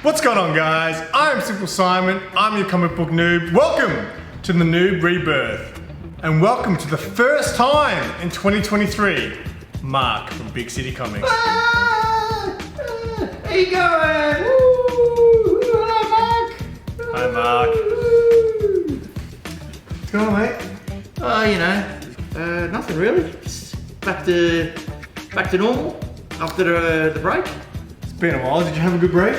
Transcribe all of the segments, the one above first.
What's going on, guys? I'm SimpleSimon, I'm your comic book noob. Welcome to the NOOB Rebirth. And welcome to the first time in 2023, Mark from Big City Comics. How you going? Woo! Hello, Mark. Hi, Mark. What's going on, mate? Nothing really. Just back to normal after the break. It's been a while. Did you have a good break?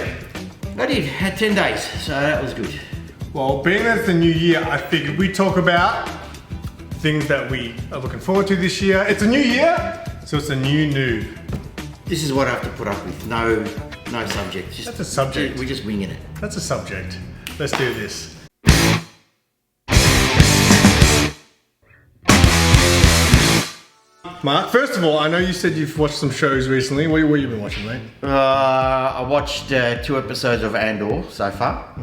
I did. Had 10 days, so that was good. Well, being that it's the new year, I figured we'd talk about things that we are looking forward to this year. It's a new year, so it's a new noob. This is what I have to put up with. No subject. That's a subject. We're just winging it. That's a subject. Let's do this. Mark, first of all, I know you said you've watched some shows recently. What have you been watching, mate? I watched 2 episodes of Andor so far.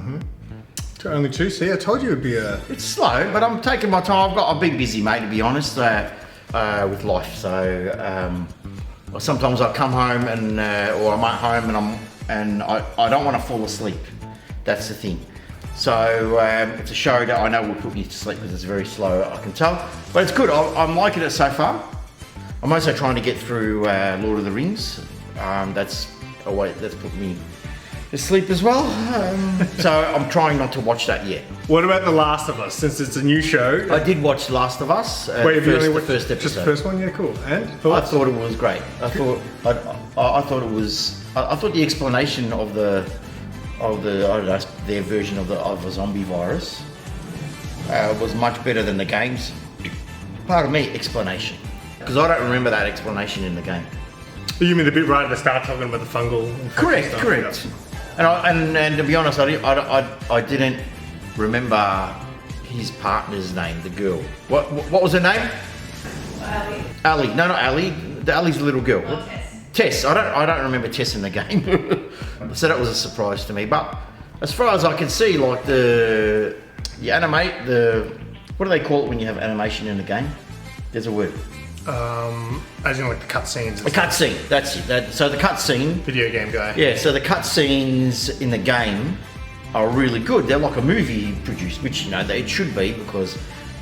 Only 2? See, I told you it'd be a... It's slow, but I'm taking my time. I've been busy, mate, to be honest, with life. So sometimes I come home and or I'm at home and I don't want to fall asleep. That's the thing. So it's a show that I know will put me to sleep because it's very slow, I can tell. But it's good. I'm liking it so far. I'm also trying to get through Lord of the Rings. That's put me to sleep as well. So I'm trying not to watch that yet. What about The Last of Us, since it's a new show? I did watch Last of Us. Wait, have you only the watched first episode? Just the first one? Yeah, cool. And thoughts? I thought it was great. I thought the explanation of the I don't know, their version of a zombie virus was much better than the game's. Pardon me, explanation. Because I don't remember that explanation in the game. You mean the bit right at the start talking about the fungal? Correct. And to be honest, I didn't remember his partner's name, the girl. What was her name? Ali. No, not Ali. Ali's the little girl. Oh, Tess. Tess. I don't remember Tess in the game. So that was a surprise to me. But as far as I can see, like what do they call it when you have animation in a game? There's a word. As in like the cutscenes. A cutscene, that's it. So the cutscene. Video game guy. Yeah, so the cutscenes in the game are really good. They're like a movie produced, which it should be because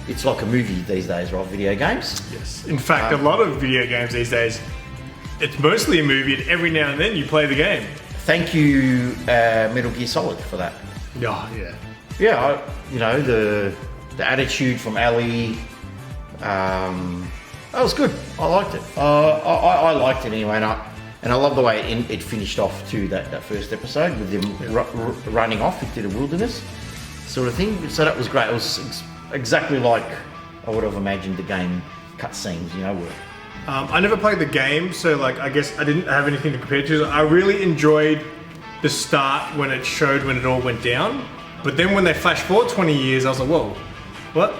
it's like a movie these days, right? Video games. Yes. In fact, a lot of video games these days, it's mostly a movie, and every now and then you play the game. Thank you, Metal Gear Solid, for that. Oh, yeah. Yeah, the attitude from Ellie. That was good. I liked it. I liked it anyway, and I love the way it finished off too. That first episode with them running off into the wilderness, sort of thing. So that was great. It was exactly like I would have imagined the game cutscenes, were. I never played the game, so I guess I didn't have anything to compare to. I really enjoyed the start when it showed when it all went down, but then when they flash forward 20 years, I was like, whoa, what?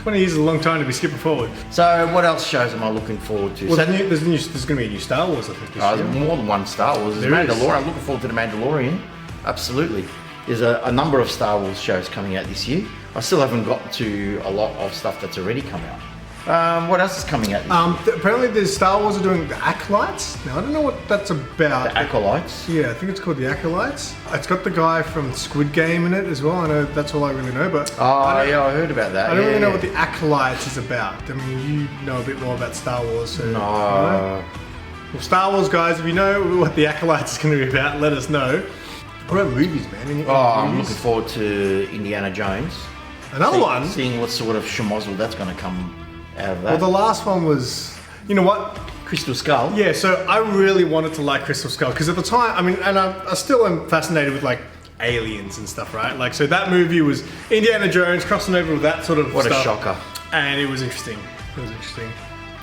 20 years is a long time to be skipping forward. So what else shows am I looking forward to? Well, there's going to be a new Star Wars, I think, this year. There's more than one Star Wars. There's Mandalorian. I'm looking forward to the Mandalorian. Absolutely. There's a number of Star Wars shows coming out this year. I still haven't got to a lot of stuff that's already come out. What else is coming out this year? Apparently the Star Wars are doing the Acolytes. Now, I don't know what that's about. The Acolytes? Yeah, I think it's called the Acolytes. It's got the guy from Squid Game in it as well. I know that's all I really know, but... I heard about that. I don't really know what the Acolytes is about. I mean, you know a bit more about Star Wars, so... No. Well, Star Wars guys, if you know what the Acolytes is going to be about, let us know. What about movies, man? I'm looking forward to Indiana Jones. Another one? Seeing what sort of schmozzle that's going to come out of that. Well, the last one was... You know what? Crystal Skull. Yeah, so I really wanted to like Crystal Skull because at the time, I mean, and I still am fascinated with aliens and stuff, right? So that movie was Indiana Jones crossing over with that sort of What stuff. a shocker. And it was interesting.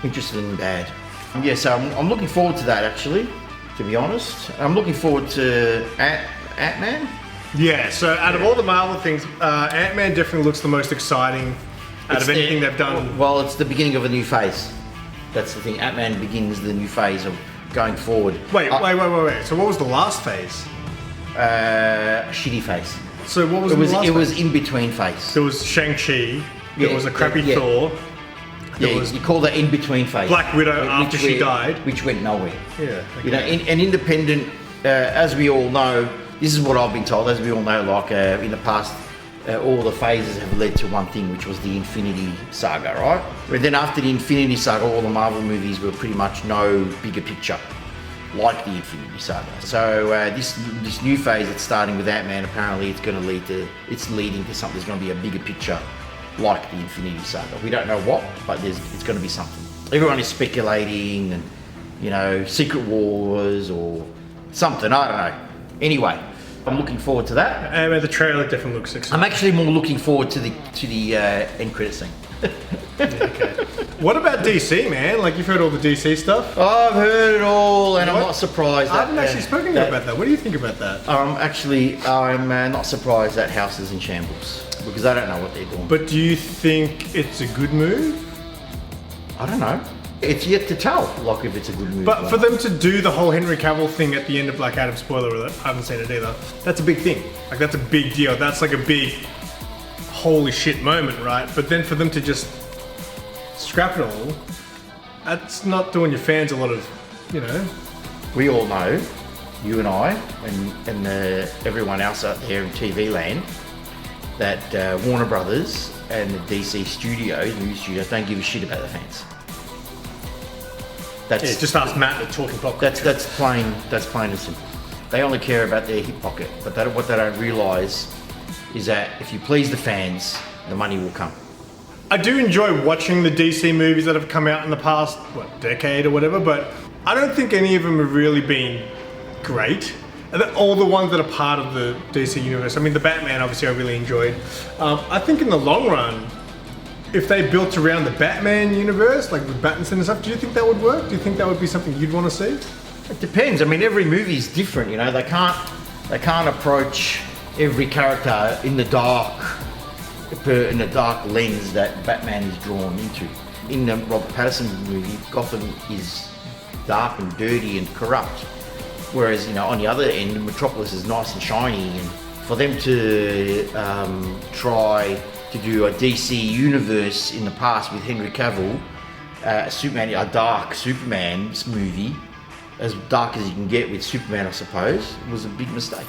Interesting and bad. Yeah, so I'm looking forward to that actually, to be honest. I'm looking forward to Ant-Man. Yeah, so out of all the Marvel things, Ant-Man definitely looks the most exciting out of anything they've done. Well, it's the beginning of a new phase. That's the thing. Ant-Man begins the new phase of going forward. Wait. So what was the last phase? Shitty phase. So what was the last phase? It was in between phase. There was Shang-Chi. There was a crappy Thor. You call that in between phase. Black Widow after she died, which went nowhere. Yeah. Okay. An independent, as we all know, this is what I've been told, as we all know, like in the past, all the phases have led to one thing, which was the Infinity Saga, right? But then after the Infinity Saga, all the Marvel movies were pretty much no bigger picture, like the Infinity Saga. So this new phase that's starting with Ant-Man, apparently it's going to it's leading to something. There's going to be a bigger picture, like the Infinity Saga. We don't know what, but it's going to be something. Everyone is speculating, and you know, Secret Wars or something. I don't know. Anyway, I'm looking forward to that. And the trailer definitely looks exciting. I'm actually more looking forward to the end credit scene. Okay. What about DC, man? Like, you've heard all the DC stuff? I've heard it all, and I'm not surprised. I haven't actually spoken to you about that. What do you think about that? I'm not surprised that House is in shambles, because I don't know what they're doing. But do you think it's a good move? I don't know. It's yet to tell, like, if it's a good move. But for them to do the whole Henry Cavill thing at the end of Black Adam, spoiler alert, I haven't seen it either, that's a big thing. Like, that's a big deal. That's like a big holy shit moment, right? But then for them to just scrap it all, that's not doing your fans a lot of, you know. We all know, you and I, and everyone else out there in TV land, that Warner Brothers and the DC studios, movie studios, don't give a shit about the fans. Just ask Matt at Talking Popcorn. That's plain and simple. They only care about their hip pocket, but what they don't realise is that if you please the fans, the money will come. I do enjoy watching the DC movies that have come out in the past, decade or whatever, but I don't think any of them have really been great. All the ones that are part of the DC universe. I mean, the Batman, obviously, I really enjoyed. I think in the long run, if they built around the Batman universe, like with Batman and stuff, do you think that would work? Do you think that would be something you'd want to see? It depends. I mean, every movie is different. You know, they can't approach every character in the dark lens that Batman is drawn into. In the Robert Pattinson movie, Gotham is dark and dirty and corrupt, whereas, you know, on the other end, Metropolis is nice and shiny. And for them to try to do a DC universe in the past with Henry Cavill, Superman, a dark Superman's movie, as dark as you can get with Superman, I suppose, was a big mistake,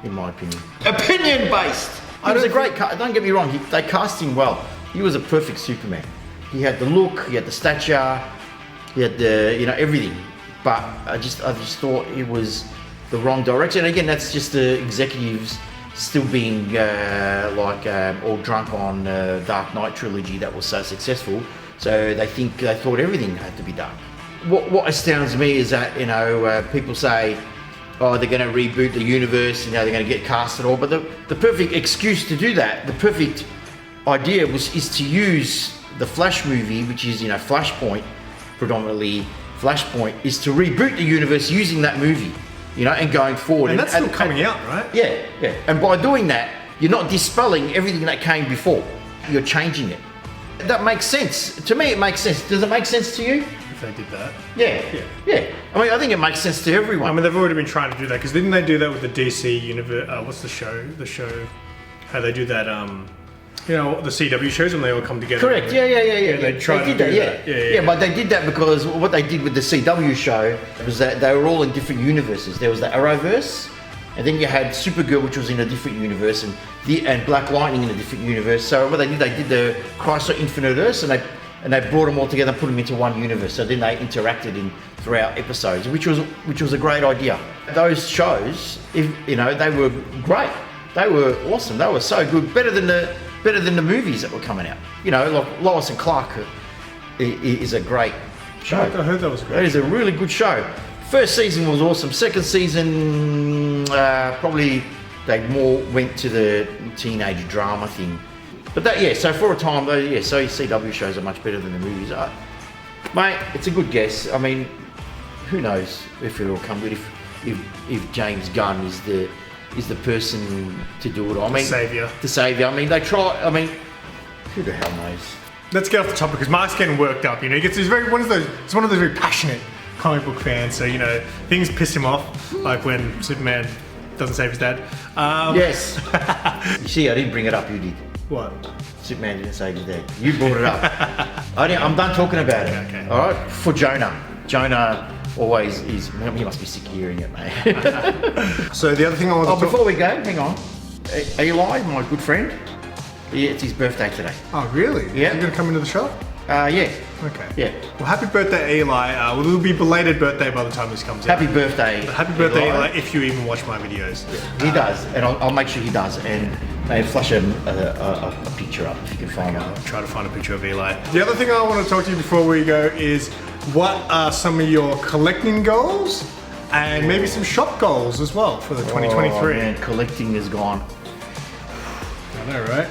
in my opinion. Opinion based. He was a great cast. Don't get me wrong. They cast him well. He was a perfect Superman. He had the look, he had the stature, he had the, you know, everything. But I just thought it was the wrong direction. And again, that's just the executives still being all drunk on Dark Knight trilogy that was so successful. So they thought everything had to be done. What astounds me is that, you know, people say, oh, they're going to reboot the universe, you know, they're going to get cast at all. But the perfect excuse to do that, the perfect idea is to use the Flash movie, which is, you know, Flashpoint, predominantly Flashpoint, is to reboot the universe using that movie, you know, and going forward. And that's still coming out, right? Yeah. And by doing that, you're not dispelling everything that came before. You're changing it. That makes sense. To me, it makes sense. Does it make sense to you? If they did that. Yeah. I mean, I think it makes sense to everyone. I mean, they've already been trying to do that, because didn't they do that with the DC universe? What's the show? How they do that, you know, the CW shows when they all come together. Correct. Yeah. They tried to do that. Yeah, but they did that because what they did with the CW show was that they were all in different universes. There was the Arrowverse, and then you had Supergirl, which was in a different universe, and Black Lightning in a different universe. So what they did the Chrysler Infinite Earths, and they brought them all together and put them into one universe. So then they interacted throughout episodes, which was a great idea. Those shows, you know, they were great. They were awesome. They were so good, better than the movies that were coming out. You know, like Lois and Clark is a great show. I heard that was great. That is a really good show. First season was awesome. Second season, probably they more went to the teenage drama thing. But so for a time, so CW shows are much better than the movies. Mate, it's a good guess. I mean, who knows if it'll come good, if James Gunn is the person to do it. I mean, the savior. I mean, they try. I mean, who the hell knows? Let's get off the topic, because Mark's getting worked up. You know, he's one of those very passionate comic book fans. So, you know, things piss him off, like when Superman doesn't save his dad. Yes. You see, I didn't bring it up. You did. What? Superman didn't save his dad. You brought it up. I'm done talking about it. Okay. All right. For Jonah always is. He must be sick of hearing it, mate. So the other thing I want to talk... Before we go, hang on. Eli, my good friend, it's his birthday today. Oh, really? Yeah. Are you going to come into the shop? Yeah. Okay. Yeah. Well, happy birthday, Eli. Well, it'll be belated birthday by the time this comes out. Happy birthday. Happy birthday, Eli, if you even watch my videos. He does, and I'll make sure he does. And maybe flash a picture up if you can find I'll one. try to find a picture of Eli. The other thing I want to talk to you before we go is what are some of your collecting goals and maybe some shop goals as well for the 2023? Oh, man, collecting is gone. I know, right?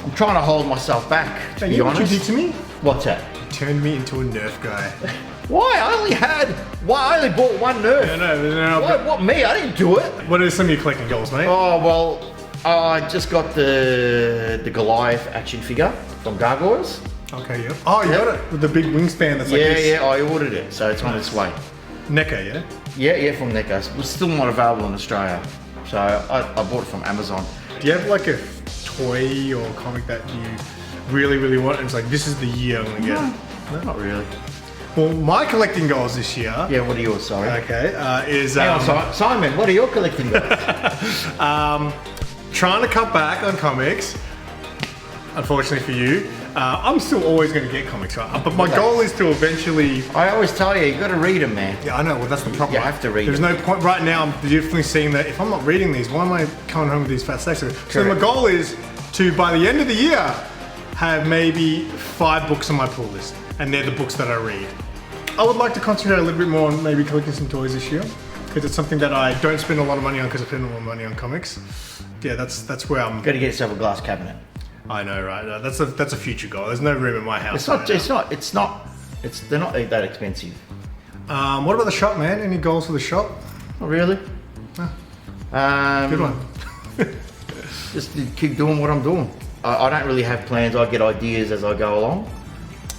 I'm trying to hold myself back, to be You know what honest. you did to me? What's that? You turned me into a Nerf guy. Why? I only bought one Nerf. No. What, me? I didn't do it. What are some of your collecting goals, mate? Oh, well, I just got the Goliath action figure from Gargoyles. Okay, yeah. Oh, you got it with the big wingspan that's like Yeah, this. yeah, I ordered it, so it's on its way. NECA, yeah? Yeah, from NECA. It's still not available in Australia, so I bought it from Amazon. Do you have like a toy or comic that you really, really want? And it's like, this is the year I'm gonna get it. No, not really. Well, my collecting goals this year, Yeah, what are yours, sorry? okay, is Hang on, Simon, what are your collecting goals? trying to cut back on comics. Unfortunately for you, I'm still always going to get comics, right? But my goal is to eventually... I always tell you got to read them, man. Yeah, I know, well that's the problem. You have to read There's them. no point, right now I'm definitely seeing that if I'm not reading these, why am I coming home with these fat stacks? So my Correct. goal is to, by the end of the year, have maybe 5 books on my pull list. And they're the books that I read. I would like to concentrate a little bit more on maybe collecting some toys this year. Because it's something that I don't spend a lot of money on because I spend a lot of money on comics. Yeah, that's where I'm... Got to get yourself a glass cabinet. I know, right? That's a future goal. There's no room in my house. They're not that expensive. What about the shop, man? Any goals for the shop? Not really. Good one. Just to keep doing what I'm doing. I don't really have plans. I get ideas as I go along.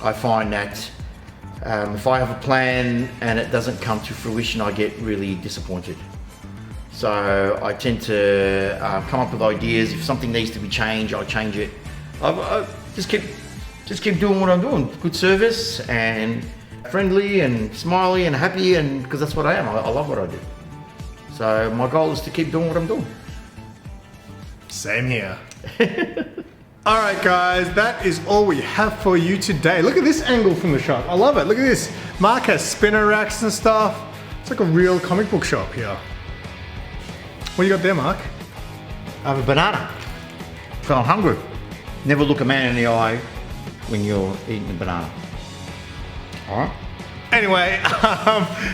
I find that if I have a plan and it doesn't come to fruition, I get really disappointed. So I tend to come up with ideas. If something needs to be changed, I'll change it. I just keep doing what I'm doing. Good service and friendly and smiley and happy, and because that's what I am. I love what I do. So my goal is to keep doing what I'm doing. Same here. All right, guys, that is all we have for you today. Look at this angle from the shop. I love it. Look at this. Mark has spinner racks and stuff. It's like a real comic book shop here. What do you got there, Mark? I have a banana. So I'm hungry. Never look a man in the eye when you're eating a banana. All right. Anyway,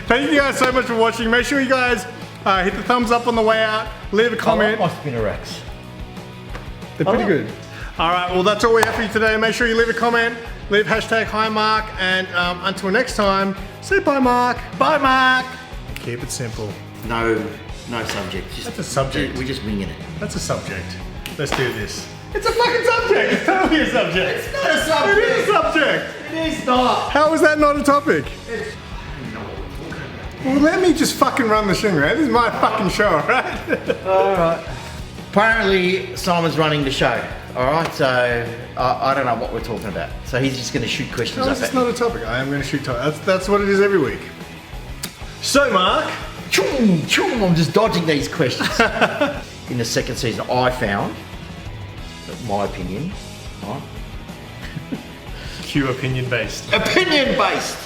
thank you guys so much for watching. Make sure you guys hit the thumbs up on the way out. Leave a comment. I like my spinner racks. They're pretty good. All right, well, that's all we have for you today. Make sure you leave a comment, leave hashtag hi Mark, and until next time, say bye Mark. Bye, Mark. Keep it simple. No subject. That's a subject. We're just winging it. That's a subject. Let's do this. It's a fucking subject. It's totally a subject. It's not a subject. It is a subject. It is not. How is that not a topic? It's Well, let me just fucking run the thing, right? This is my fucking show, right? all right. Apparently, Simon's running the show. All right, so I don't know what we're talking about. So he's just going to shoot questions No, up it's at not me. a topic. I am going to shoot topics. That's what it is every week. So, Mark. Choom, choom, I'm just dodging these questions. In the second season, I found, my opinion, right? Cue opinion based. Opinion based.